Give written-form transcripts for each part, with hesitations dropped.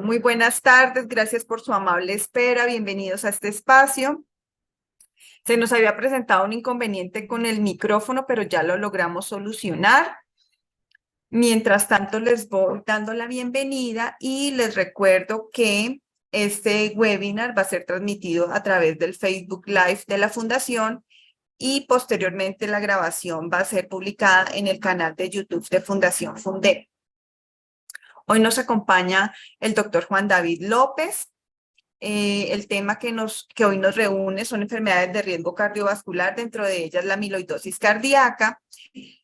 Muy buenas tardes, gracias por su amable espera, bienvenidos a este espacio. Se nos había presentado un inconveniente con el micrófono, pero ya lo logramos solucionar. Mientras tanto, les voy dando la bienvenida y les recuerdo que este webinar va a ser transmitido a través del Facebook Live de la Fundación y posteriormente la grabación va a ser publicada en el canal de YouTube de Fundación Fundé. Hoy nos acompaña el doctor Juan David López. El tema que hoy nos reúne son enfermedades de riesgo cardiovascular, dentro de ellas la amiloidosis cardíaca.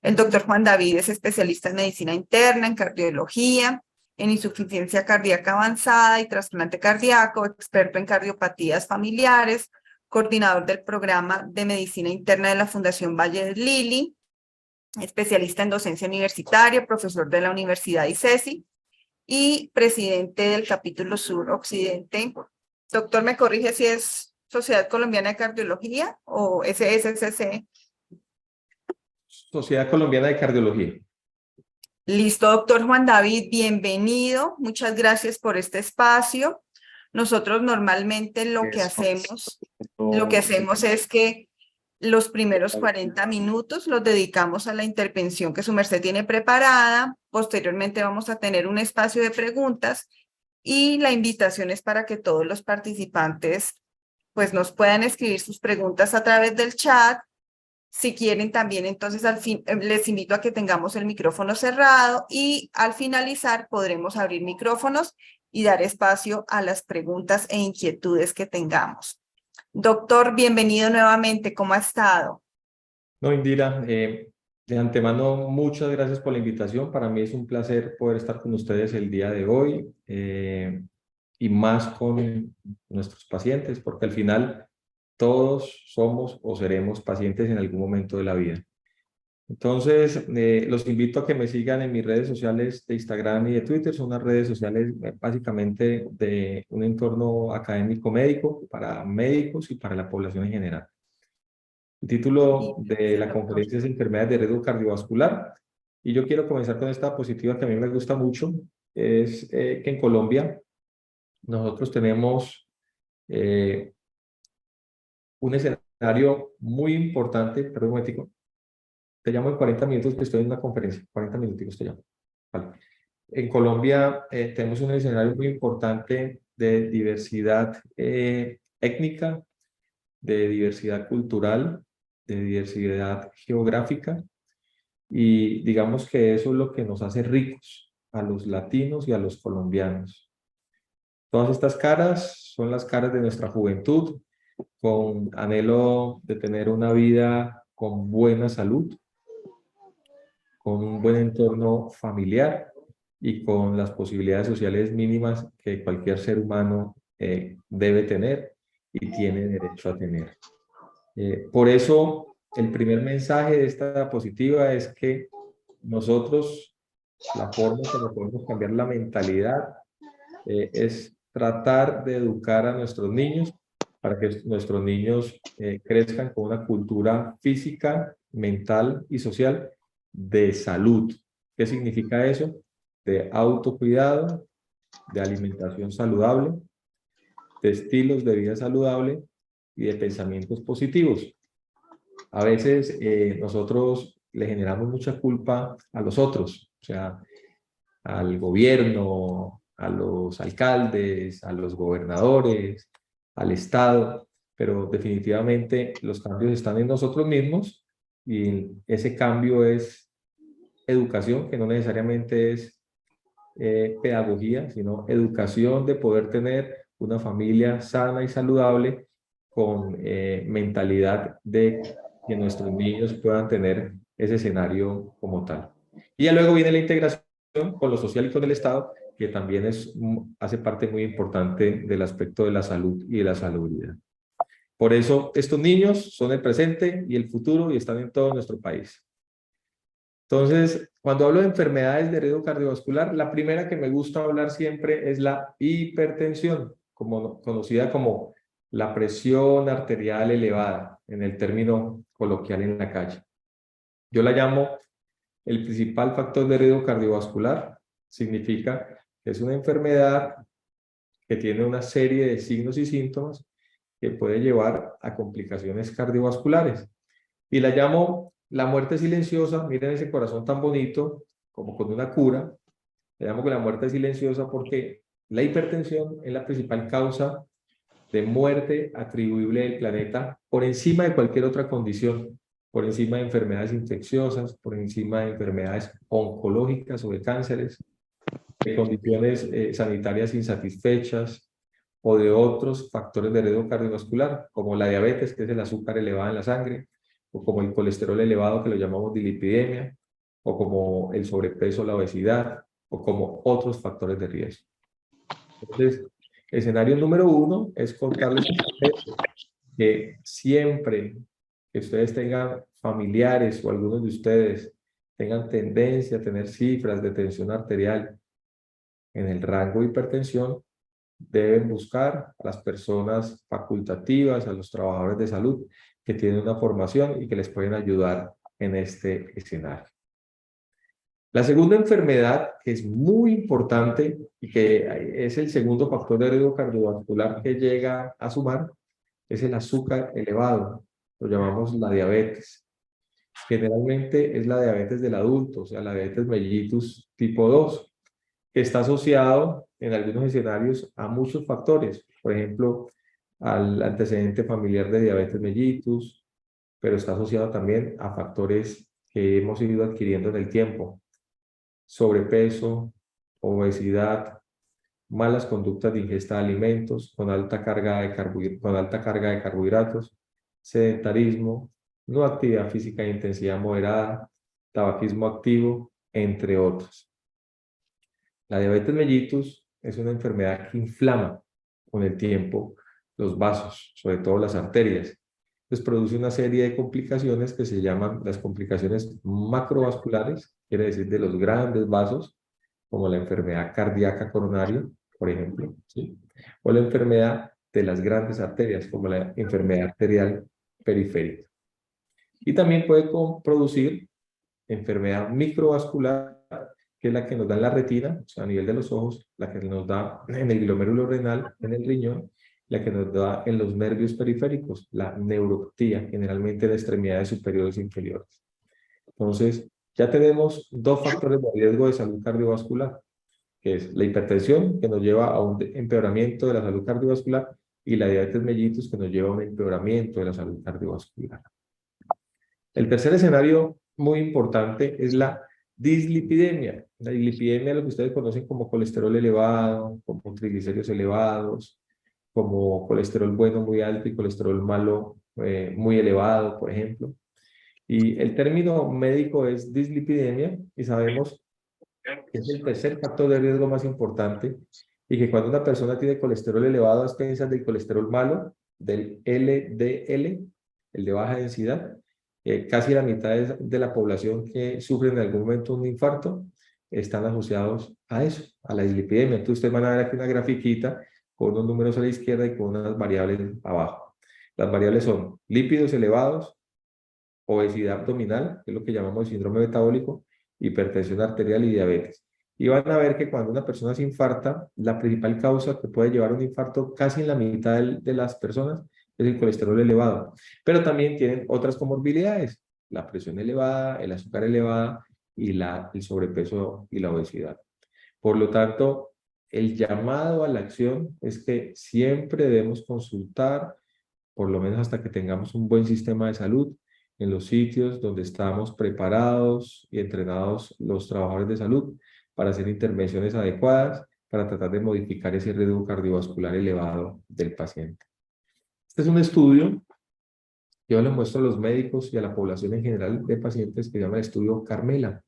El doctor Juan David es especialista en medicina interna, en cardiología, en insuficiencia cardíaca avanzada y trasplante cardíaco, experto en cardiopatías familiares, coordinador del programa de medicina interna de la Fundación Valle del Lili, especialista en docencia universitaria, profesor de la Universidad ICESI y presidente del capítulo Sur Occidente. Doctor, ¿me corrige si es Sociedad Colombiana de Cardiología o SSCC? Sociedad Colombiana de Cardiología. Listo, doctor Juan David, bienvenido. Muchas gracias por este espacio. Nosotros normalmente lo que hacemos es que los primeros 40 minutos los dedicamos a la intervención que su merced tiene preparada. Posteriormente vamos a tener un espacio de preguntas y la invitación es para que todos los participantes pues nos puedan escribir sus preguntas a través del chat. Si quieren también, entonces les invito a que tengamos el micrófono cerrado y al finalizar podremos abrir micrófonos y dar espacio a las preguntas e inquietudes que tengamos. Doctor, bienvenido nuevamente. ¿Cómo ha estado? No, Indira, de antemano, muchas gracias por la invitación. Para mí es un placer poder estar con ustedes el día de hoy y más con nuestros pacientes, porque al final todos somos o seremos pacientes en algún momento de la vida. Entonces, los invito a que me sigan en mis redes sociales de Instagram y de Twitter. Son unas redes sociales básicamente de un entorno académico médico para médicos y para la población en general. El título de la conferencia es Enfermedades de riesgo cardiovascular. Y yo quiero comenzar con esta diapositiva que a mí me gusta mucho. Es que en Colombia nosotros tenemos un escenario muy importante. Perdón un momentico. Te llamo en 40 minutos que estoy en una conferencia. 40 minutos te llamo. Vale. En Colombia tenemos un escenario muy importante de diversidad étnica, de diversidad cultural, de diversidad geográfica, y digamos que eso es lo que nos hace ricos a los latinos y a los colombianos. Todas estas caras son las caras de nuestra juventud, con anhelo de tener una vida con buena salud, con un buen entorno familiar y con las posibilidades sociales mínimas que cualquier ser humano debe tener y tiene derecho a tener. Por eso, el primer mensaje de esta diapositiva es que nosotros, la forma en que podemos cambiar la mentalidad es tratar de educar a nuestros niños para que nuestros niños crezcan con una cultura física, mental y social de salud. ¿Qué significa eso? De autocuidado, de alimentación saludable, de estilos de vida saludable y de pensamientos positivos. A veces nosotros le generamos mucha culpa a los otros, o sea, al gobierno, a los alcaldes, a los gobernadores, al Estado, pero definitivamente los cambios están en nosotros mismos y ese cambio es educación, que no necesariamente es pedagogía, sino educación de poder tener una familia sana y saludable con mentalidad de que nuestros niños puedan tener ese escenario como tal. Y ya luego viene la integración con lo social y con el Estado, que también hace parte muy importante del aspecto de la salud y de la salubridad. Por eso, estos niños son el presente y el futuro y están en todo nuestro país. Entonces, cuando hablo de enfermedades de riesgo cardiovascular, la primera que me gusta hablar siempre es la hipertensión, conocida como la presión arterial elevada, en el término coloquial en la calle. Yo la llamo el principal factor de riesgo cardiovascular. Significa que es una enfermedad que tiene una serie de signos y síntomas que puede llevar a complicaciones cardiovasculares. Y la llamo la muerte silenciosa. Miren ese corazón tan bonito, como con una cura. La llamo que la muerte silenciosa porque la hipertensión es la principal causa de muerte atribuible del planeta por encima de cualquier otra condición, por encima de enfermedades infecciosas, por encima de enfermedades oncológicas o de cánceres, de condiciones sanitarias insatisfechas o de otros factores de riesgo cardiovascular, como la diabetes, que es el azúcar elevado en la sangre, o como el colesterol elevado, que lo llamamos dislipidemia, o como el sobrepeso, la obesidad, o como otros factores de riesgo. Entonces, escenario número 1 es contarles que siempre que ustedes tengan familiares o algunos de ustedes tengan tendencia a tener cifras de tensión arterial en el rango de hipertensión, deben buscar a las personas facultativas, a los trabajadores de salud que tienen una formación y que les pueden ayudar en este escenario. La segunda enfermedad, que es muy importante y que es el segundo factor de riesgo cardiovascular que llega a sumar, es el azúcar elevado. Lo llamamos la diabetes. Generalmente es la diabetes del adulto, o sea, la diabetes mellitus tipo 2, que está asociado en algunos escenarios a muchos factores. Por ejemplo, al antecedente familiar de diabetes mellitus, pero está asociado también a factores que hemos ido adquiriendo en el tiempo: sobrepeso, obesidad, malas conductas de ingesta de alimentos con alta carga de carbohidratos, sedentarismo, no actividad física de intensidad moderada, tabaquismo activo, entre otros. La diabetes mellitus es una enfermedad que inflama con el tiempo los vasos, sobre todo las arterias. Entonces produce una serie de complicaciones que se llaman las complicaciones macrovasculares, quiere decir de los grandes vasos, como la enfermedad cardíaca coronaria, por ejemplo, ¿sí? O la enfermedad de las grandes arterias, como la enfermedad arterial periférica. Y también puede producir enfermedad microvascular, que es la que nos da en la retina, o sea, a nivel de los ojos, la que nos da en el glomérulo renal, en el riñón, la que nos da en los nervios periféricos, la neuropatía, generalmente en extremidades superiores e inferiores. Entonces, ya tenemos dos factores de riesgo de salud cardiovascular, que es la hipertensión, que nos lleva a un empeoramiento de la salud cardiovascular, y la diabetes mellitus, que nos lleva a un empeoramiento de la salud cardiovascular. El tercer escenario muy importante es la dislipidemia. La dislipidemia es lo que ustedes conocen como colesterol elevado, como triglicéridos elevados, como colesterol bueno muy alto y colesterol malo muy elevado, por ejemplo. Y el término médico es dislipidemia, y sabemos que es el tercer factor de riesgo más importante, y que cuando una persona tiene colesterol elevado a expensas del colesterol malo, del LDL, el de baja densidad, casi la mitad de la población que sufre en algún momento un infarto están asociados a eso, a la dislipidemia. Entonces ustedes van a ver aquí una grafiquita con unos números a la izquierda y con unas variables abajo. Las variables son lípidos elevados, obesidad abdominal, que es lo que llamamos el síndrome metabólico, hipertensión arterial y diabetes. Y van a ver que cuando una persona se infarta, la principal causa que puede llevar a un infarto casi en la mitad de las personas es el colesterol elevado. Pero también tienen otras comorbilidades: la presión elevada, el azúcar elevada y el sobrepeso y la obesidad. Por lo tanto, el llamado a la acción es que siempre debemos consultar, por lo menos hasta que tengamos un buen sistema de salud, en los sitios donde estamos preparados y entrenados los trabajadores de salud para hacer intervenciones adecuadas, para tratar de modificar ese riesgo cardiovascular elevado del paciente. Este es un estudio que yo le muestro a los médicos y a la población en general de pacientes, que se llama el estudio Carmela.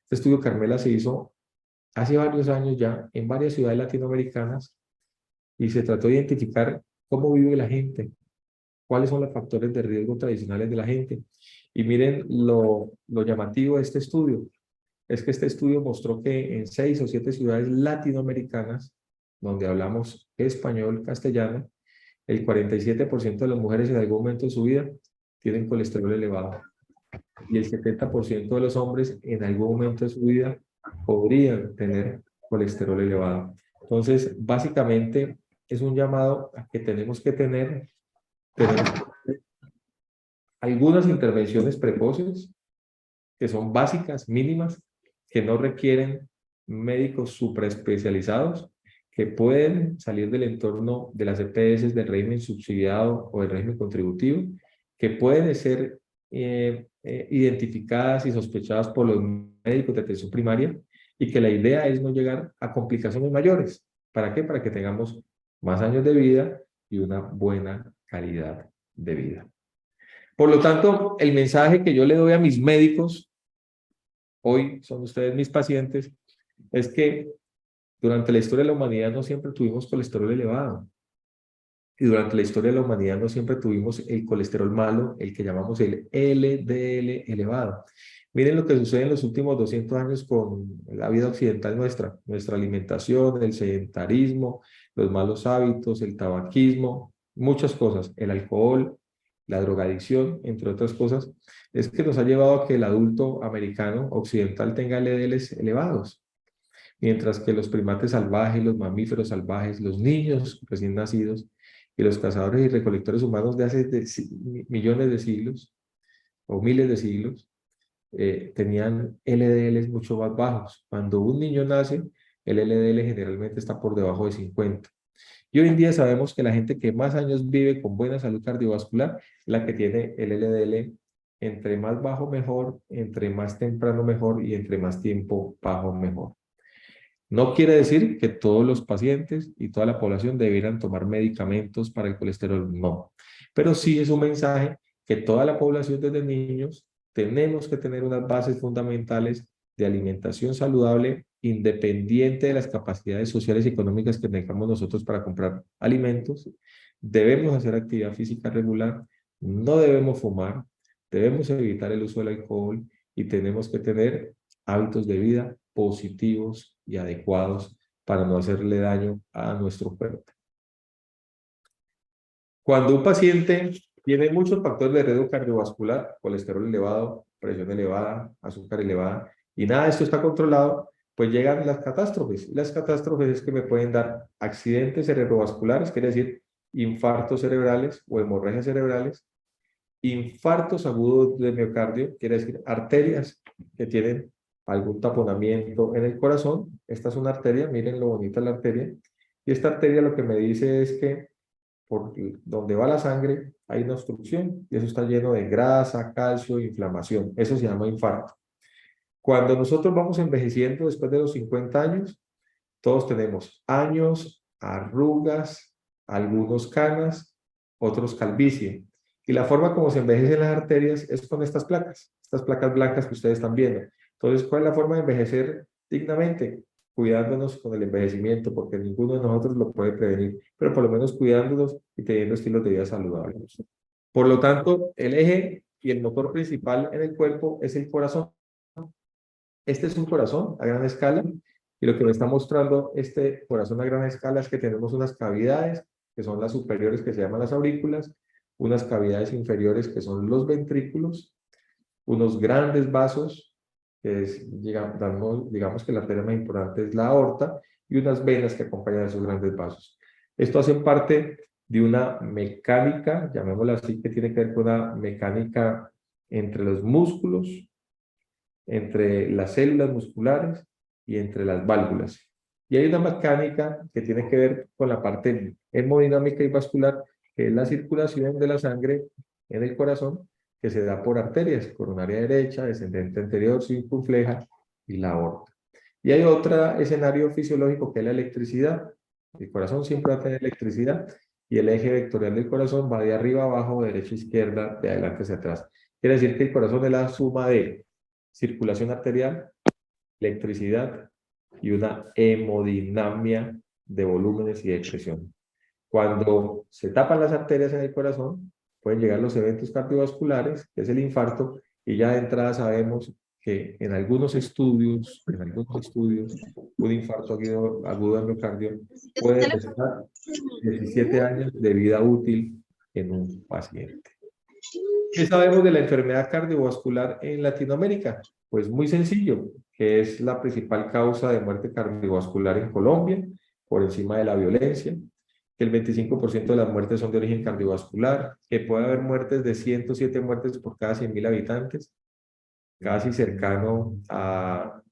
Este estudio Carmela se hizo hace varios años ya en varias ciudades latinoamericanas, y se trató de identificar cómo vive la gente, cuáles son los factores de riesgo tradicionales de la gente. Y miren lo llamativo de este estudio, es que este estudio mostró que en 6 o 7 ciudades latinoamericanas, donde hablamos español, castellano, el 47% de las mujeres en algún momento de su vida tienen colesterol elevado, y el 70% de los hombres en algún momento de su vida podrían tener colesterol elevado. Entonces, básicamente es un llamado a que tenemos que tener algunas intervenciones precoces que son básicas, mínimas, que no requieren médicos supraespecializados, que pueden salir del entorno de las EPS del régimen subsidiado o del régimen contributivo, que pueden ser identificadas y sospechadas por los médicos de atención primaria, y que la idea es no llegar a complicaciones mayores. ¿Para qué? Para que tengamos más años de vida y una buena calidad de vida. Por lo tanto, el mensaje que yo le doy a mis médicos, hoy son ustedes mis pacientes, es que durante la historia de la humanidad no siempre tuvimos colesterol elevado. Y durante la historia de la humanidad no siempre tuvimos el colesterol malo, el que llamamos el LDL elevado. Miren lo que sucede en los últimos 200 años con la vida occidental nuestra alimentación, el sedentarismo, los malos hábitos, el tabaquismo, muchas cosas, el alcohol, la drogadicción, entre otras cosas, es que nos ha llevado a que el adulto americano occidental tenga LDLs elevados, mientras que los primates salvajes, los mamíferos salvajes, los niños recién nacidos y los cazadores y recolectores humanos de hace millones de siglos o miles de siglos tenían LDLs mucho más bajos. Cuando un niño nace, el LDL generalmente está por debajo de 50. Y hoy en día sabemos que la gente que más años vive con buena salud cardiovascular es la que tiene el LDL entre más bajo mejor, entre más temprano mejor y entre más tiempo bajo mejor. No quiere decir que todos los pacientes y toda la población debieran tomar medicamentos para el colesterol, no. Pero sí es un mensaje que toda la población desde niños tenemos que tener unas bases fundamentales de alimentación saludable independiente de las capacidades sociales y económicas que tengamos nosotros para comprar alimentos. Debemos hacer actividad física regular, no debemos fumar, debemos evitar el uso del alcohol y tenemos que tener hábitos de vida positivos y adecuados para no hacerle daño a nuestro cuerpo. Cuando un paciente tiene muchos factores de riesgo cardiovascular, colesterol elevado, presión elevada, azúcar elevada, y nada de esto está controlado, pues llegan las catástrofes. Las catástrofes es que me pueden dar accidentes cerebrovasculares, quiere decir infartos cerebrales o hemorragias cerebrales, infartos agudos de miocardio, quiere decir arterias que tienen algún taponamiento en el corazón. Esta es una arteria, miren lo bonita la arteria, y esta arteria lo que me dice es que por donde va la sangre hay una obstrucción y eso está lleno de grasa, calcio, inflamación. Eso se llama infarto. Cuando nosotros vamos envejeciendo después de los 50 años, todos tenemos años, arrugas, algunos canas, otros calvicie. Y la forma como se envejecen las arterias es con estas placas blancas que ustedes están viendo. Entonces, ¿cuál es la forma de envejecer dignamente? Cuidándonos con el envejecimiento, porque ninguno de nosotros lo puede prevenir, pero por lo menos cuidándonos y teniendo estilos de vida saludables. Por lo tanto, el eje y el motor principal en el cuerpo es el corazón. Este es un corazón a gran escala, y lo que me está mostrando este corazón a gran escala es que tenemos unas cavidades, que son las superiores, que se llaman las aurículas, unas cavidades inferiores, que son los ventrículos, unos grandes vasos, que es, digamos que la arteria más importante es la aorta, y unas venas que acompañan a esos grandes vasos. Esto hace parte de una mecánica, llamémosla así, que tiene que ver con una mecánica entre los músculos, entre las células musculares y entre las válvulas. Y hay una mecánica que tiene que ver con la parte hemodinámica y vascular, que es la circulación de la sangre en el corazón, que se da por arterias, coronaria derecha, descendente anterior, circunfleja y la aorta. Y hay otro escenario fisiológico que es la electricidad. El corazón siempre va a tener electricidad y el eje vectorial del corazón va de arriba a abajo, de derecha a izquierda, de adelante hacia atrás. Quiere decir que el corazón es la suma de circulación arterial, electricidad y una hemodinamia de volúmenes y de presión. Cuando se tapan las arterias en el corazón, pueden llegar los eventos cardiovasculares, que es el infarto, y ya de entrada sabemos que en algunos estudios, un infarto agudo del miocardio puede costar 17 años de vida útil en un paciente. ¿Qué sabemos de la enfermedad cardiovascular en Latinoamérica? Pues muy sencillo, que es la principal causa de muerte cardiovascular en Colombia, por encima de la violencia, que el 25% de las muertes son de origen cardiovascular, que puede haber muertes de 107 muertes por cada 100.000 habitantes, casi cercano a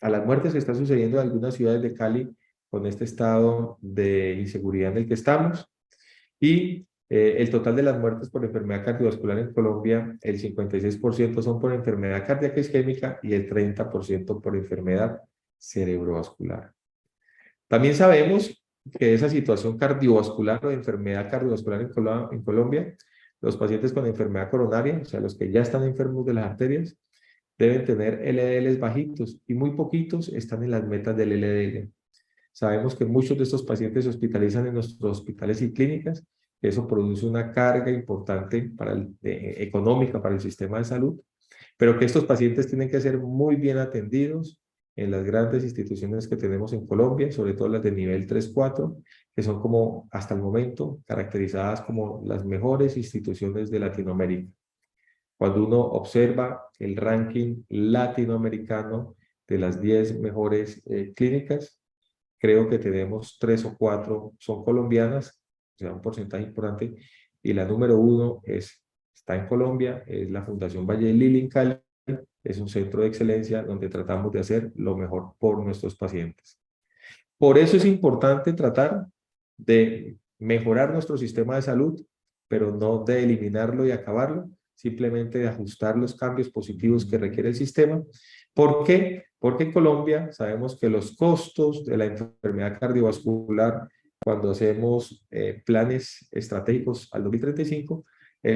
las muertes que están sucediendo en algunas ciudades de Cali con este estado de inseguridad en el que estamos. Y el total de las muertes por enfermedad cardiovascular en Colombia, el 56% son por enfermedad cardíaca isquémica y el 30% por enfermedad cerebrovascular. También sabemos que esa situación cardiovascular o de enfermedad cardiovascular en Colombia, los pacientes con enfermedad coronaria, o sea, los que ya están enfermos de las arterias, deben tener LDLs bajitos y muy poquitos están en las metas del LDL. Sabemos que muchos de estos pacientes se hospitalizan en nuestros hospitales y clínicas, que eso produce una carga importante económica para el sistema de salud, pero que estos pacientes tienen que ser muy bien atendidos en las grandes instituciones que tenemos en Colombia, sobre todo las de nivel 3-4, que son como hasta el momento caracterizadas como las mejores instituciones de Latinoamérica. Cuando uno observa el ranking latinoamericano de las 10 mejores clínicas, creo que tenemos 3 o 4 son colombianas, o sea, un porcentaje importante, y la número 1 está en Colombia, es la Fundación Valle del Lili en Cali, es un centro de excelencia donde tratamos de hacer lo mejor por nuestros pacientes. Por eso es importante tratar de mejorar nuestro sistema de salud, pero no de eliminarlo y acabarlo, simplemente de ajustar los cambios positivos que requiere el sistema. ¿Por qué? Porque en Colombia sabemos que los costos de la enfermedad cardiovascular, cuando hacemos planes estratégicos al 2035,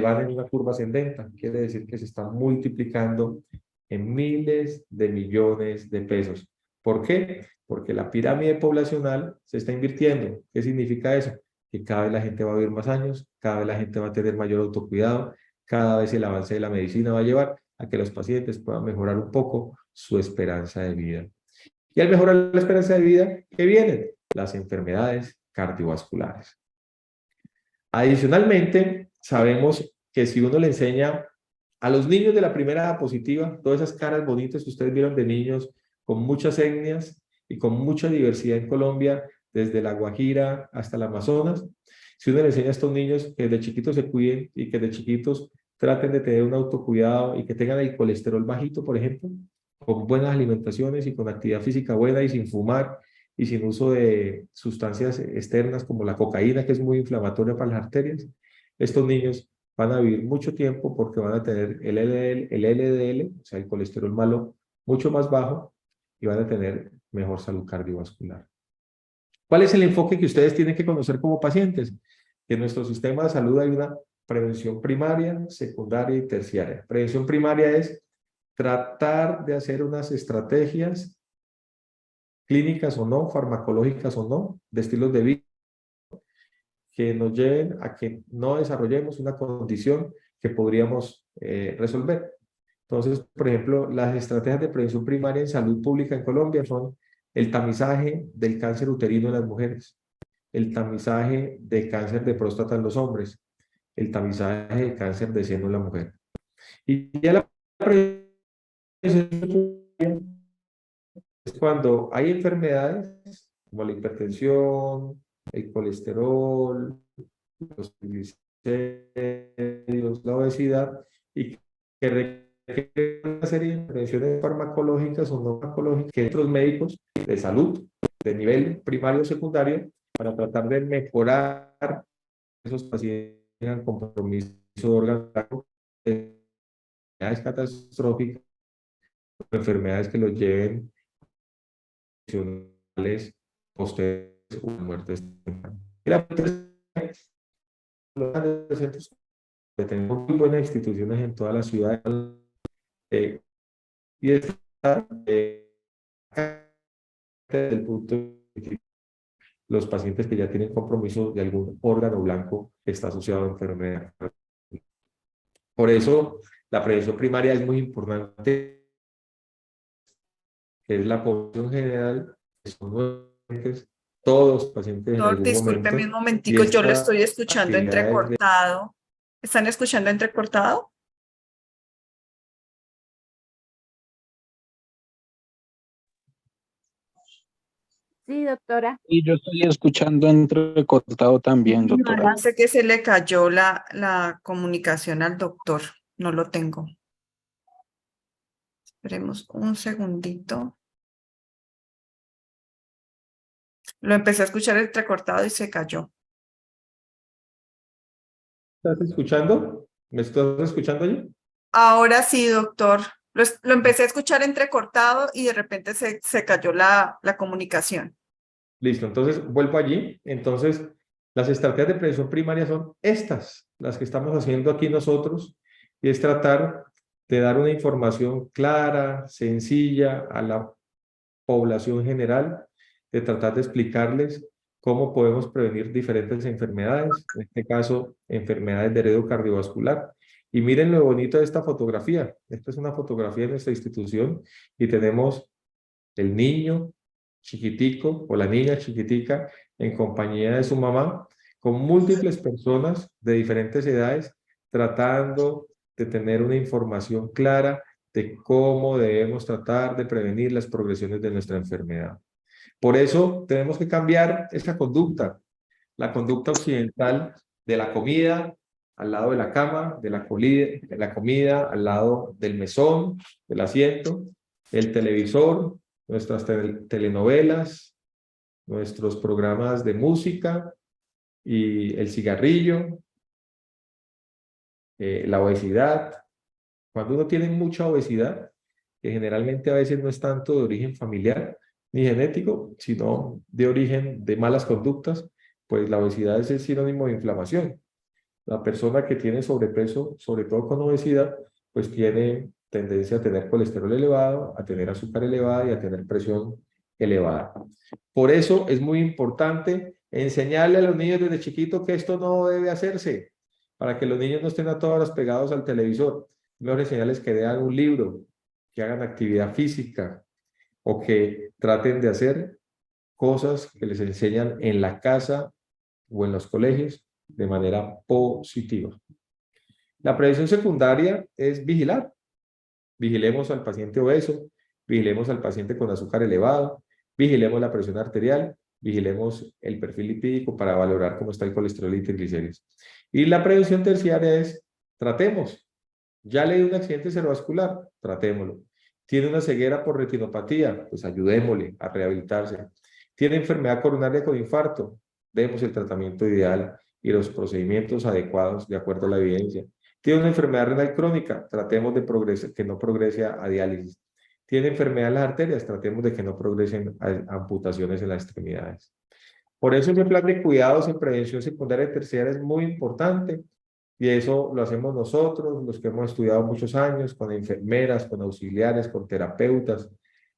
van en una curva ascendente. Quiere decir que se está multiplicando en miles de millones de pesos. ¿Por qué? Porque la pirámide poblacional se está invirtiendo. ¿Qué significa eso? Que cada vez la gente va a vivir más años, cada vez la gente va a tener mayor autocuidado, cada vez el avance de la medicina va a llevar a que los pacientes puedan mejorar un poco su esperanza de vida. Y al mejorar la esperanza de vida, ¿qué vienen? Las enfermedades cardiovasculares. Adicionalmente, sabemos que si uno le enseña a los niños de la primera diapositiva, todas esas caras bonitas que ustedes vieron de niños con muchas etnias y con mucha diversidad en Colombia, desde la Guajira hasta el Amazonas, si uno le enseña a estos niños que de chiquitos se cuiden y que de chiquitos traten de tener un autocuidado y que tengan el colesterol bajito, por ejemplo, con buenas alimentaciones y con actividad física buena y sin fumar y sin uso de sustancias externas como la cocaína, que es muy inflamatoria para las arterias, estos niños van a vivir mucho tiempo porque van a tener el LDL, o sea, el colesterol malo, mucho más bajo y van a tener mejor salud cardiovascular. ¿Cuál es el enfoque que ustedes tienen que conocer como pacientes? Que en nuestro sistema de salud hay una prevención primaria, secundaria y terciaria. Prevención primaria es tratar de hacer unas estrategias clínicas o no, farmacológicas o no, de estilos de vida que nos lleven a que no desarrollemos una condición que podríamos resolver. Entonces, por ejemplo, las estrategias de prevención primaria en salud pública en Colombia son el tamizaje del cáncer uterino en las mujeres, el tamizaje de cáncer de próstata en los hombres, el tamizaje de cáncer de seno en la mujer. Y ya la prevención es cuando hay enfermedades como la hipertensión, el colesterol, los triglicéridos, la obesidad, y que requieren una serie de intervenciones farmacológicas o no farmacológicas que otros médicos de salud de nivel primario o secundario para tratar de mejorar esos pacientes que tengan compromiso de órganos, enfermedades catastróficas, enfermedades que los lleven posteriores o muertes. Y la los centros que tenemos muy buenas instituciones en todas las ciudades y está desde el punto de los pacientes que ya tienen compromiso de algún órgano blanco que está asociado a enfermedad. Por eso la prevención primaria es muy importante, que es la población general, que son todos los pacientes en Doctor, algún discúlpeme un momento, y momentico, yo lo esta estoy escuchando actividad de entrecortado. ¿Están escuchando entrecortado? Sí, doctora. Y yo estoy escuchando entrecortado también, doctora. Sé que se le cayó la comunicación al doctor. No lo tengo. Esperemos un segundito. Lo empecé a escuchar entrecortado y se cayó. ¿Estás escuchando? ¿Me estás escuchando yo? Ahora sí, doctor. Lo empecé a escuchar entrecortado y de repente se cayó la comunicación. Listo, entonces vuelvo allí. Entonces, las estrategias de prevención primaria son estas, las que estamos haciendo aquí nosotros, y es tratar de dar una información clara, sencilla a la población general, de tratar de explicarles cómo podemos prevenir diferentes enfermedades, en este caso, enfermedades de heredo cardiovascular. Y miren lo bonito de esta fotografía. Esta es una fotografía de nuestra institución y tenemos el niño chiquitico o la niña chiquitica en compañía de su mamá, con múltiples personas de diferentes edades, tratando de tener una información clara de cómo debemos tratar de prevenir las progresiones de nuestra enfermedad. Por eso tenemos que cambiar esa conducta, la conducta occidental de la comida al lado de la cama, de la comida al lado del mesón, del asiento, el televisor, nuestras telenovelas, nuestros programas de música y el cigarrillo, la obesidad. Cuando uno tiene mucha obesidad, que generalmente a veces no es tanto de origen familiar ni genético, sino de origen de malas conductas, pues la obesidad es el sinónimo de inflamación. La persona que tiene sobrepeso, sobre todo con obesidad, pues tiene tendencia a tener colesterol elevado, a tener azúcar elevada y a tener presión elevada. Por eso es muy importante enseñarle a los niños desde chiquito que esto no debe hacerse, para que los niños no estén a todas horas pegados al televisor. Mejor enseñarles que lean un libro, que hagan actividad física o que traten de hacer cosas que les enseñan en la casa o en los colegios de manera positiva. La prevención secundaria es vigilar. Vigilemos al paciente obeso, vigilemos al paciente con azúcar elevado, vigilemos la presión arterial, vigilemos el perfil lipídico para valorar cómo está el colesterol y triglicéridos. Y la prevención terciaria es tratemos. Ya le dio un accidente cerebrovascular, tratémoslo. Tiene una ceguera por retinopatía, pues ayudémosle a rehabilitarse. Tiene enfermedad coronaria con infarto, demos el tratamiento ideal y los procedimientos adecuados de acuerdo a la evidencia. Tiene una enfermedad renal crónica, tratemos de que no progrese a diálisis. Tiene enfermedad en las arterias, tratemos de que no progresen a amputaciones en las extremidades. Por eso ese plan de cuidados en prevención secundaria y terciaria es muy importante. Y eso lo hacemos nosotros, los que hemos estudiado muchos años, con enfermeras, con auxiliares, con terapeutas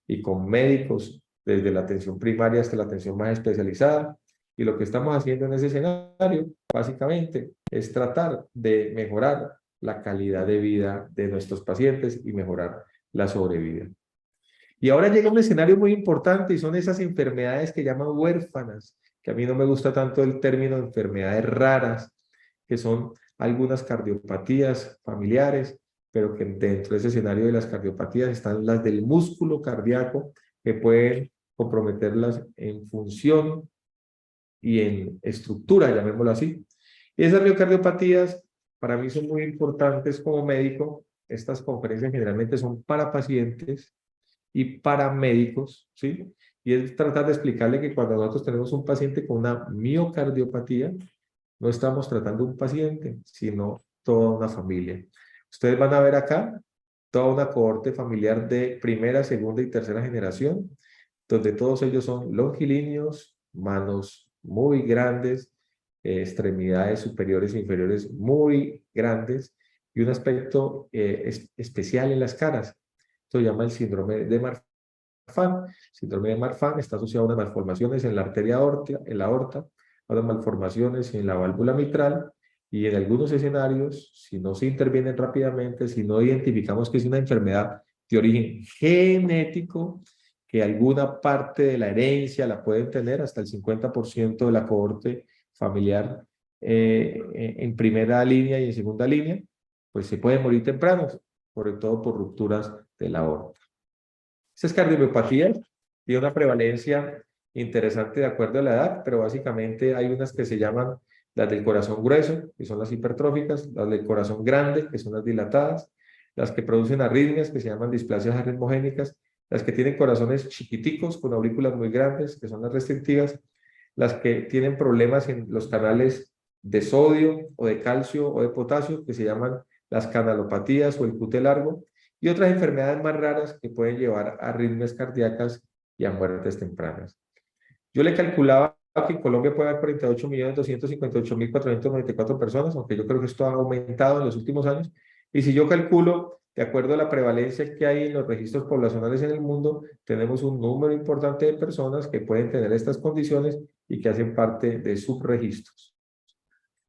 y con médicos, desde la atención primaria hasta la atención más especializada. Y lo que estamos haciendo en ese escenario, básicamente, es tratar de mejorar la calidad de vida de nuestros pacientes y mejorar la sobrevida. Y ahora llega un escenario muy importante y son esas enfermedades que llaman huérfanas, que a mí no me gusta tanto el término enfermedades raras, que son algunas cardiopatías familiares, pero que dentro de ese escenario de las cardiopatías están las del músculo cardíaco, que pueden comprometerlas en función y en estructura, llamémoslo así. Y esas miocardiopatías para mí son muy importantes como médico. Estas conferencias generalmente son para pacientes y para médicos, ¿sí? Y es tratar de explicarle que cuando nosotros tenemos un paciente con una miocardiopatía, no estamos tratando un paciente, sino toda una familia. Ustedes van a ver acá toda una cohorte familiar de primera, segunda y tercera generación, donde todos ellos son longilíneos, manos muy grandes, extremidades superiores e inferiores muy grandes y un aspecto especial en las caras. Esto se llama el síndrome de Marfan. El síndrome de Marfan está asociado a unas malformaciones en la arteria aorta, a unas malformaciones en la válvula mitral y en algunos escenarios, si no se intervienen rápidamente, si no identificamos que es una enfermedad de origen genético, que alguna parte de la herencia la pueden tener, hasta el 50% de la cohorte familiar en primera línea y en segunda línea, pues se pueden morir tempranos, sobre todo por rupturas de la aorta. Estas cardiomiopatías tienen una prevalencia interesante de acuerdo a la edad, pero básicamente hay unas que se llaman las del corazón grueso, que son las hipertróficas, las del corazón grande, que son las dilatadas, las que producen arritmias, que se llaman displasias arritmogénicas, las que tienen corazones chiquiticos con aurículas muy grandes, que son las restrictivas, las que tienen problemas en los canales de sodio o de calcio o de potasio, que se llaman las canalopatías o el QT largo, y otras enfermedades más raras que pueden llevar a arritmias cardíacas y a muertes tempranas. Yo le calculaba que en Colombia puede haber 48.258.494 personas, aunque yo creo que esto ha aumentado en los últimos años. Y si yo calculo, de acuerdo a la prevalencia que hay en los registros poblacionales en el mundo, tenemos un número importante de personas que pueden tener estas condiciones y que hacen parte de subregistros.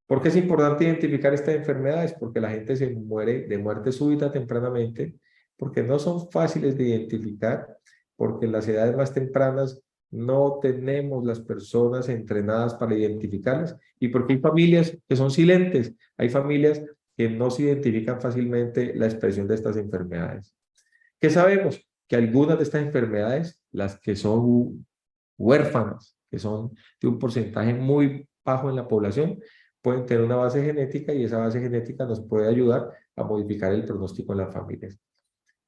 ¿Por qué es importante identificar estas enfermedades? Porque la gente se muere de muerte súbita tempranamente, porque no son fáciles de identificar, porque en las edades más tempranas no tenemos las personas entrenadas para identificarlas y porque hay familias que son silentes, hay familias que no se identifican fácilmente la expresión de estas enfermedades. ¿Qué sabemos? Que algunas de estas enfermedades, las que son huérfanas, que son de un porcentaje muy bajo en la población, pueden tener una base genética y esa base genética nos puede ayudar a modificar el pronóstico en las familias.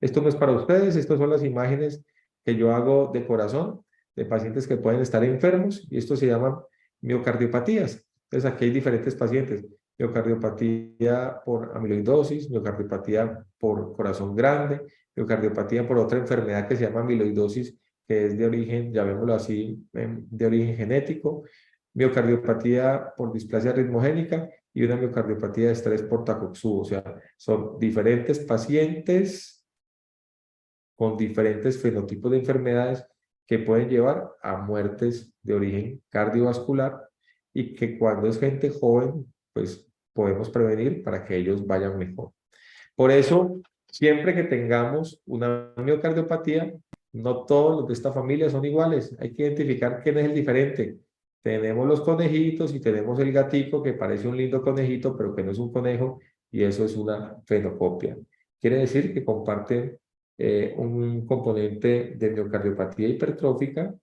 Esto no es para ustedes, estas son las imágenes que yo hago de corazón de pacientes que pueden estar enfermos y esto se llaman miocardiopatías. Entonces aquí hay diferentes pacientes, miocardiopatía por amiloidosis, miocardiopatía por corazón grande, miocardiopatía por otra enfermedad que se llama amiloidosis, que es de origen, llamémoslo así, de origen genético, miocardiopatía por displasia arritmogénica y una miocardiopatía de estrés por Takotsubo. O sea, son diferentes pacientes con diferentes fenotipos de enfermedades que pueden llevar a muertes de origen cardiovascular y que cuando es gente joven, pues podemos prevenir para que ellos vayan mejor. Por eso, siempre que tengamos una miocardiopatía, no todos los de esta familia son iguales. Hay que identificar quién es el diferente. Tenemos los conejitos y tenemos el gatico que parece un lindo conejito, pero que no es un conejo, y eso es una fenocopia. Quiere decir que comparten un componente de miocardiopatía hipertrófica,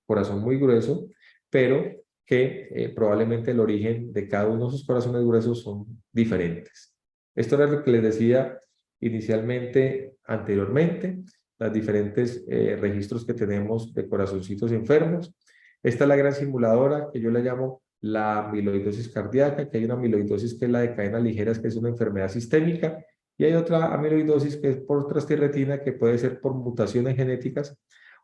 corazón muy grueso, pero que probablemente el origen de cada uno de esos corazones gruesos son diferentes. Esto era lo que les decía inicialmente, anteriormente, los diferentes registros que tenemos de corazoncitos enfermos. Esta es la gran simuladora que yo la llamo la amiloidosis cardíaca, que hay una amiloidosis que es la de cadenas ligeras, que es una enfermedad sistémica, y hay otra amiloidosis que es por transtierretina, que puede ser por mutaciones genéticas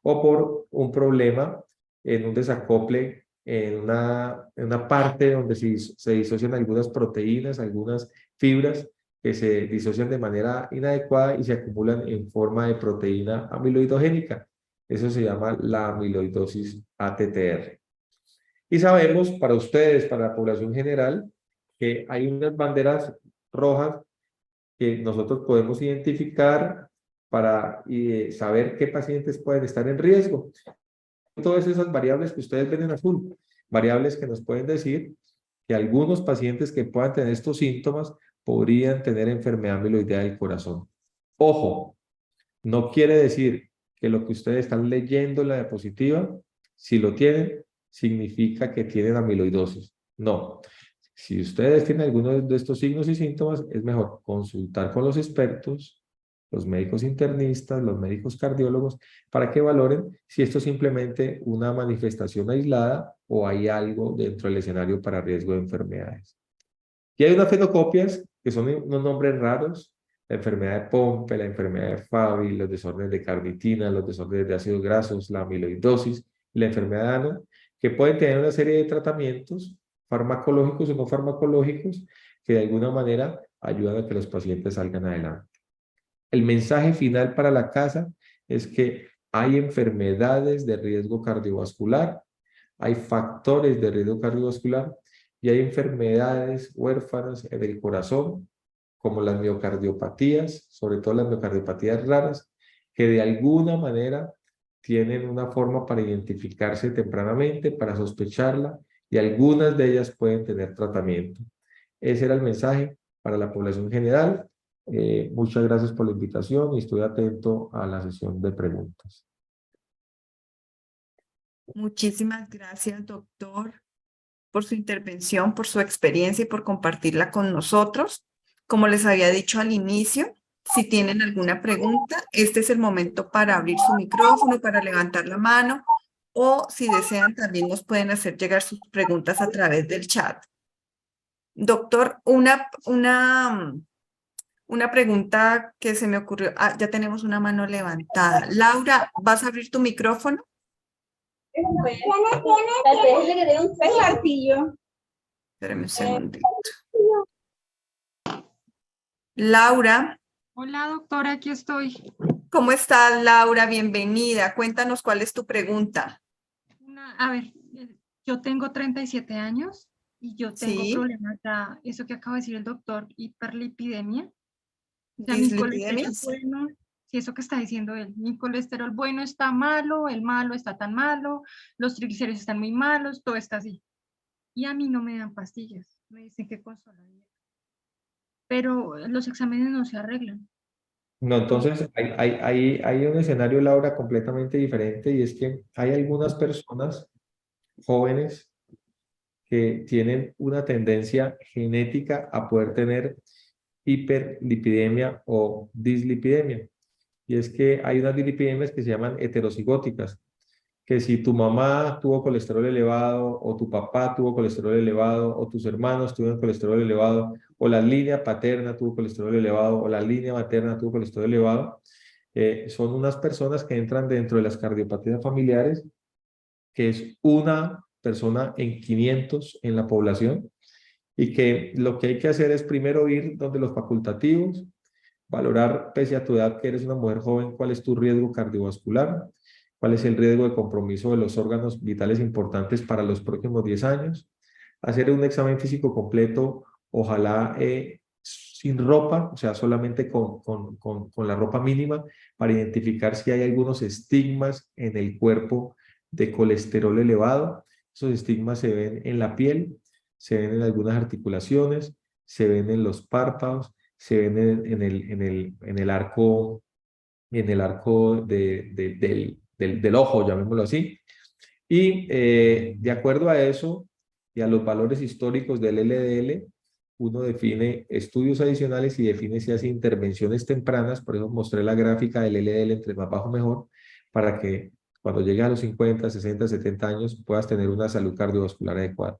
o por un problema en un desacople en una parte donde se disocian algunas proteínas, algunas fibras que se disocian de manera inadecuada y se acumulan en forma de proteína amiloidogénica. Eso se llama la amiloidosis ATTR. Y sabemos para ustedes, para la población general, que hay unas banderas rojas que nosotros podemos identificar para saber qué pacientes pueden estar en riesgo. Todas esas variables que ustedes ven en azul, variables que nos pueden decir que algunos pacientes que puedan tener estos síntomas podrían tener enfermedad amiloidea del corazón. Ojo, no quiere decir que lo que ustedes están leyendo en la diapositiva, si lo tienen, significa que tienen amiloidosis. No. Si ustedes tienen alguno de estos signos y síntomas, es mejor consultar con los expertos, los médicos internistas, los médicos cardiólogos, para que valoren si esto es simplemente una manifestación aislada o hay algo dentro del escenario para riesgo de enfermedades. Y hay unas fenocopias que son unos nombres raros: la enfermedad de Pompe, la enfermedad de Fabry, los desórdenes de carnitina, los desórdenes de ácidos grasos, la amiloidosis y la enfermedad de Danon, que pueden tener una serie de tratamientos farmacológicos o no farmacológicos que de alguna manera ayudan a que los pacientes salgan adelante. El mensaje final para la casa es que hay enfermedades de riesgo cardiovascular, hay factores de riesgo cardiovascular y hay enfermedades huérfanas en el corazón, como las miocardiopatías, sobre todo las miocardiopatías raras, que de alguna manera tienen una forma para identificarse tempranamente, para sospecharla, y algunas de ellas pueden tener tratamiento. Ese era el mensaje para la población general. Muchas gracias por la invitación y estoy atento a la sesión de preguntas. Muchísimas gracias, doctor, por su intervención, por su experiencia y por compartirla con nosotros. Como les había dicho al inicio, si tienen alguna pregunta, este es el momento para abrir su micrófono, para levantar la mano, o si desean, también nos pueden hacer llegar sus preguntas a través del chat. Doctor, una pregunta que se me ocurrió. Ah, ya tenemos una mano levantada. Laura, ¿vas a abrir tu micrófono? Tiene un martillo. Espérame un segundito. Laura, Hola, doctora, aquí estoy. ¿cómo estás, Laura? Bienvenida. Cuéntanos cuál es tu pregunta. A ver, yo tengo 37 años y yo tengo Sí, problemas ya, eso que acaba de decir el doctor, hiperlipidemia. O sea, mi colesterol dislipidemias. bueno, si eso que está diciendo él, mi colesterol bueno está malo, el malo está tan malo, los triglicéridos están muy malos, todo está así. Y a mí no me dan pastillas, me dicen que con sola dieta. Pero los exámenes no se arreglan. No, entonces hay un escenario, Laura, completamente diferente y es que hay algunas personas jóvenes que tienen una tendencia genética a poder tener hiperlipidemia o dislipidemia. Y es que hay unas dislipidemias que se llaman heterocigóticas, que si tu mamá tuvo colesterol elevado, o tu papá tuvo colesterol elevado, o tus hermanos tuvieron colesterol elevado, o la línea paterna tuvo colesterol elevado, o la línea materna tuvo colesterol elevado, son unas personas que entran dentro de las cardiopatías familiares, que es una persona en 500 en la población, y que lo que hay que hacer es primero ir donde los facultativos, valorar, pese a tu edad, que eres una mujer joven, cuál es tu riesgo cardiovascular, cuál es el riesgo de compromiso de los órganos vitales importantes para los próximos 10 años, hacer un examen físico completo, ojalá sin ropa, o sea, solamente con la ropa mínima, para identificar si hay algunos estigmas en el cuerpo de colesterol elevado. Esos estigmas se ven en la piel, se ven en algunas articulaciones, se ven en los párpados, se ven en el arco, del ojo, llamémoslo así. Y de acuerdo a eso y a los valores históricos del LDL, uno define estudios adicionales y define si hace intervenciones tempranas. Por eso mostré la gráfica del LDL, entre más bajo mejor, para que cuando llegues a los 50, 60, 70 años puedas tener una salud cardiovascular adecuada.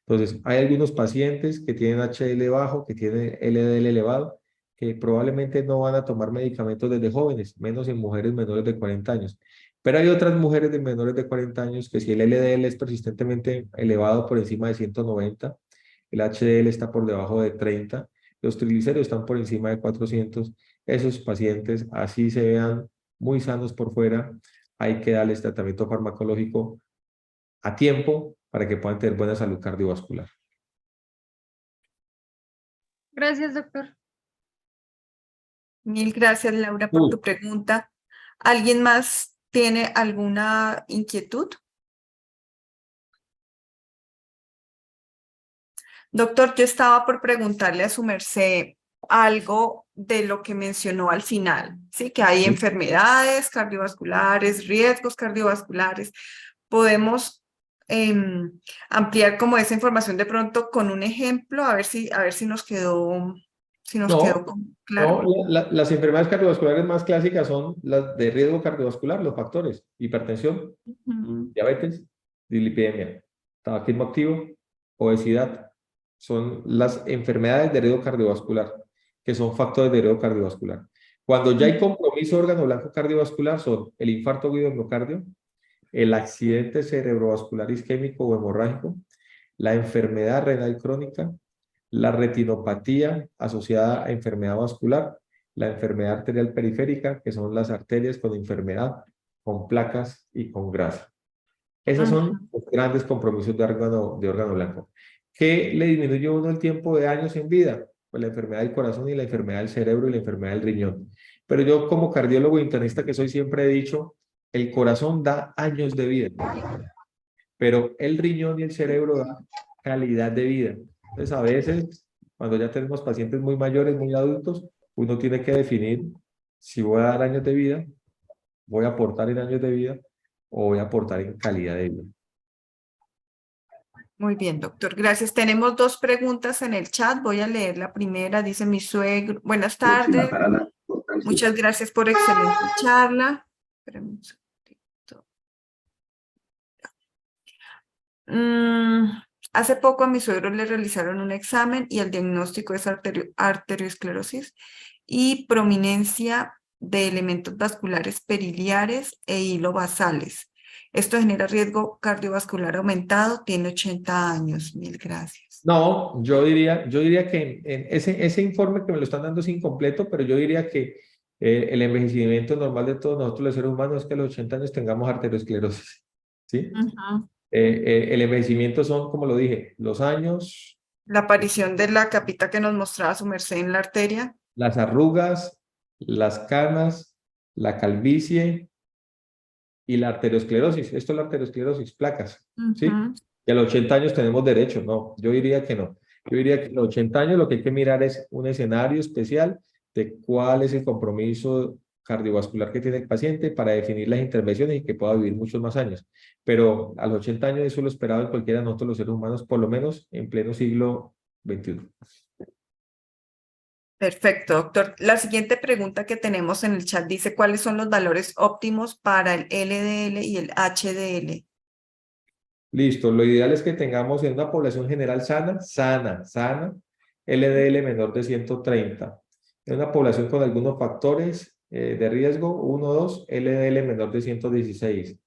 Entonces, hay algunos pacientes que tienen HDL bajo, que tienen LDL elevado, que probablemente no van a tomar medicamentos desde jóvenes, menos en mujeres menores de 40 años. Pero hay otras mujeres de menores de 40 años que si el LDL es persistentemente elevado por encima de 190, el HDL está por debajo de 30, los triglicéridos están por encima de 400, esos pacientes, así se vean muy sanos por fuera, hay que darles tratamiento farmacológico a tiempo para que puedan tener buena salud cardiovascular. Gracias, doctor. Mil gracias, Laura, por tu pregunta. ¿Alguien más tiene alguna inquietud? Doctor, yo estaba por preguntarle a su merced algo de lo que mencionó al final, ¿sí? Que hay enfermedades cardiovasculares, riesgos cardiovasculares. Podemos ampliar como esa información de pronto con un ejemplo, a ver si nos quedó, No, claro. las enfermedades cardiovasculares más clásicas son las de riesgo cardiovascular, los factores: hipertensión, Ujú. diabetes, dislipidemia, tabaquismo activo, obesidad. Son las enfermedades de riesgo cardiovascular, que son factores de riesgo cardiovascular. Cuando ya hay compromiso de órgano blanco cardiovascular, son el infarto agudo de miocardio, el accidente cerebrovascular isquémico o hemorrágico, la enfermedad renal crónica, la retinopatía asociada a enfermedad vascular, la enfermedad arterial periférica, que son las arterias con enfermedad, con placas y con grasa. Esos son los grandes compromisos de órgano blanco. ¿Qué le disminuye a uno el tiempo de años en vida? Pues la enfermedad del corazón y la enfermedad del cerebro y la enfermedad del riñón. Pero yo, como cardiólogo internista que soy, siempre he dicho, el corazón da años de vida, pero el riñón y el cerebro dan calidad de vida. Entonces, a veces, cuando ya tenemos pacientes muy mayores, muy adultos, uno tiene que definir si voy a dar años de vida, voy a aportar en años de vida, o voy a aportar en calidad de vida. Muy bien, doctor. Gracias. Tenemos dos preguntas en el chat. Voy a leer la primera. Dice mi suegro. Buenas tardes. Muchas gracias por excelente charla. Espérame un segundito. Hace poco a mi suegro le realizaron un examen y el diagnóstico es arteriosclerosis y prominencia de elementos vasculares periliares e hilobasales. Esto genera riesgo cardiovascular aumentado, tiene 80 años. Mil gracias. No, yo diría que en ese informe que me lo están dando es incompleto, pero yo diría que el envejecimiento normal de todos nosotros los seres humanos es que a los 80 años tengamos arteriosclerosis, ¿sí? El envejecimiento son, como lo dije, los años, La aparición de la capita que nos mostraba su merced en la arteria. las arrugas, las canas, la calvicie y la arteriosclerosis. Esto es la arteriosclerosis, placas, ¿sí? Y a los 80 años tenemos derecho, no, yo diría que no. Yo diría que a los 80 años lo que hay que mirar es un escenario especial de cuál es el compromiso cardiovascular que tiene el paciente para definir las intervenciones y que pueda vivir muchos más años. Pero a los 80 años eso lo esperado en cualquiera de nosotros los seres humanos, por lo menos en pleno siglo XXI. Perfecto, doctor. La siguiente pregunta que tenemos en el chat dice, ¿cuáles son los valores óptimos para el LDL y el HDL? Listo, lo ideal es que tengamos en una población general sana, LDL menor de 130. En una población con algunos factores de riesgo, 1 o 2, LDL menor de 116.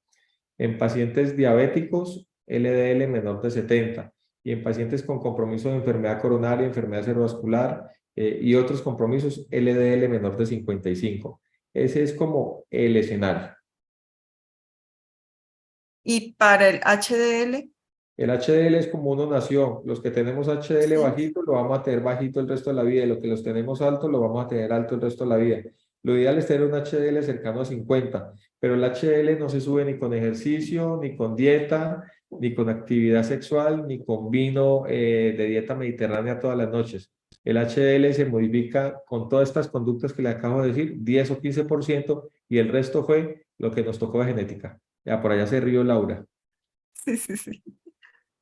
En pacientes diabéticos, LDL menor de 70. Y en pacientes con compromiso de enfermedad coronaria, enfermedad cerebrovascular y otros compromisos, LDL menor de 55. Ese es como el escenario. ¿Y para el HDL? El HDL es como uno nació. Los que tenemos HDL bajito lo vamos a tener bajito el resto de la vida. Y los que los tenemos alto lo vamos a tener alto el resto de la vida. Lo ideal es tener un HDL cercano a 50. Pero el HDL no se sube ni con ejercicio, ni con dieta, ni con actividad sexual, ni con vino de dieta mediterránea todas las noches. El HDL se modifica con todas estas conductas que le acabo de decir, 10 o 15%, y el resto fue lo que nos tocó de genética. Ya por allá se rió Laura. Sí.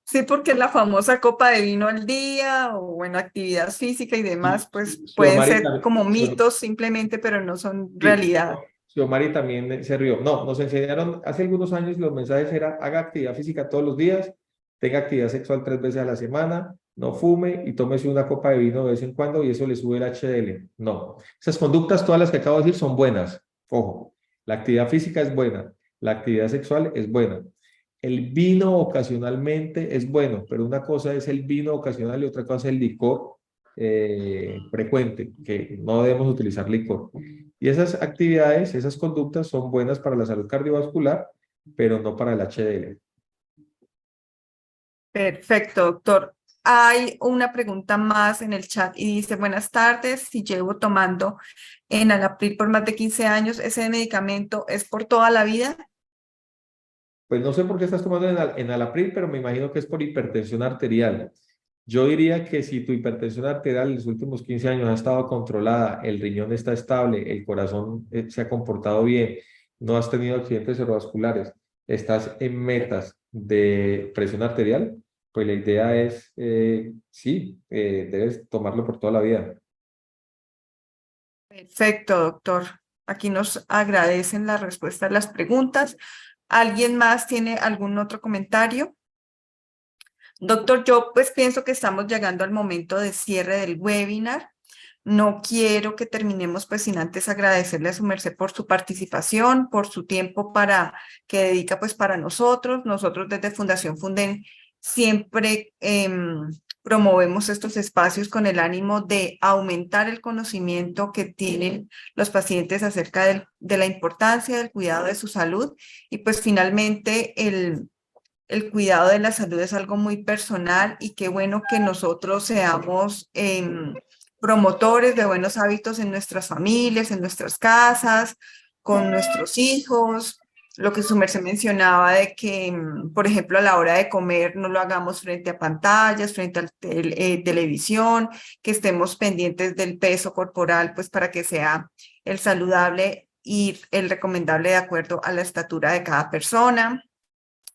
Sí, porque la famosa copa de vino al día o bueno, actividad física y demás, pues pueden ser como mitos simplemente, pero no son realidad. Xiomari también se rió. No, nos enseñaron hace algunos años los mensajes era haga actividad física todos los días, tenga actividad sexual 3 veces a la semana, no fume y tómese una copa de vino de vez en cuando y eso le sube el HDL. No, esas conductas todas las que acabo de decir son buenas. Ojo, la actividad física es buena, la actividad sexual es buena. El vino ocasionalmente es bueno, pero una cosa es el vino ocasional y otra cosa es el licor frecuente, que no debemos utilizar licor. Y esas actividades, esas conductas son buenas para la salud cardiovascular, pero no para el HDL. Perfecto, doctor. Hay una pregunta más en el chat y dice, buenas tardes, si llevo tomando enalapril por más de 15 años, ¿ese medicamento es por toda la vida? Pues no sé por qué estás tomando enalapril, pero me imagino que es por hipertensión arterial. Yo diría que si tu hipertensión arterial en los últimos 15 años ha estado controlada, el riñón está estable, el corazón se ha comportado bien, no has tenido accidentes cerebrovasculares, estás en metas de presión arterial, pues la idea es, debes tomarlo por toda la vida. Perfecto, doctor. Aquí nos agradecen la respuesta a las preguntas. ¿Alguien más tiene algún otro comentario? Doctor, yo pues pienso que estamos llegando al momento de cierre del webinar. No quiero que terminemos pues sin antes agradecerle a su merced por su participación, por su tiempo que dedica pues para nosotros. Nosotros desde Fundación Funden siempre promovemos estos espacios con el ánimo de aumentar el conocimiento que tienen los pacientes acerca de la importancia del cuidado de su salud y pues finalmente el cuidado de la salud es algo muy personal y qué bueno que nosotros seamos promotores de buenos hábitos en nuestras familias, en nuestras casas, con nuestros hijos. Lo que su merced mencionaba de que, por ejemplo, a la hora de comer no lo hagamos frente a pantallas, frente a televisión, que estemos pendientes del peso corporal, pues para que sea el saludable y el recomendable de acuerdo a la estatura de cada persona.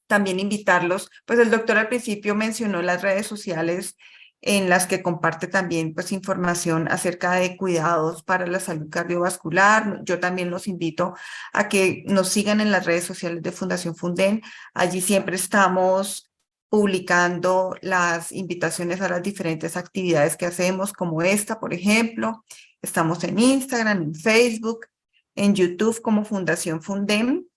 También invitarlos, pues el doctor al principio mencionó las redes sociales en las que comparte también pues información acerca de cuidados para la salud cardiovascular. Yo también los invito a que nos sigan en las redes sociales de Fundación Funden. Allí siempre estamos publicando las invitaciones a las diferentes actividades que hacemos, como esta, por ejemplo. Estamos en Instagram, en Facebook, en YouTube como Fundación Funden.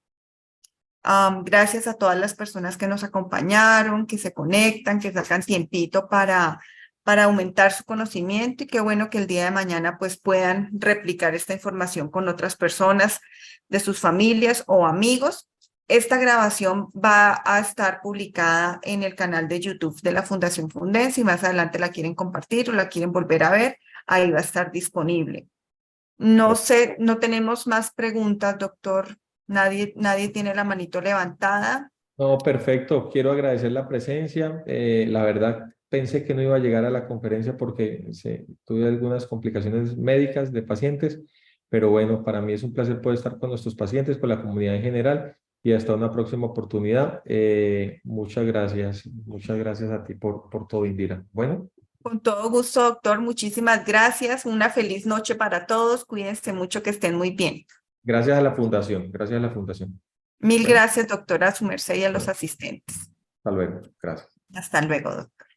Gracias a todas las personas que nos acompañaron, que se conectan, que sacan tiempito para aumentar su conocimiento, y qué bueno que el día de mañana pues puedan replicar esta información con otras personas de sus familias o amigos. Esta grabación va a estar publicada en el canal de YouTube de la Fundación Funden. Si más adelante la quieren compartir o la quieren volver a ver, ahí va a estar disponible. No sé, no tenemos más preguntas, doctor. Nadie tiene la manito levantada. No, perfecto. Quiero agradecer la presencia. La verdad, pensé que no iba a llegar a la conferencia porque tuve algunas complicaciones médicas de pacientes, pero bueno, para mí es un placer poder estar con nuestros pacientes, con la comunidad en general, y hasta una próxima oportunidad. Muchas gracias a ti por todo, Indira. Bueno, Con todo gusto, doctor. Muchísimas gracias. Una feliz noche para todos. Cuídense mucho, que estén muy bien. gracias a la Fundación, gracias a la Fundación. Mil Bueno, gracias, doctora, a su merced y a los bueno, asistentes. hasta luego. Gracias. Hasta luego, doctor.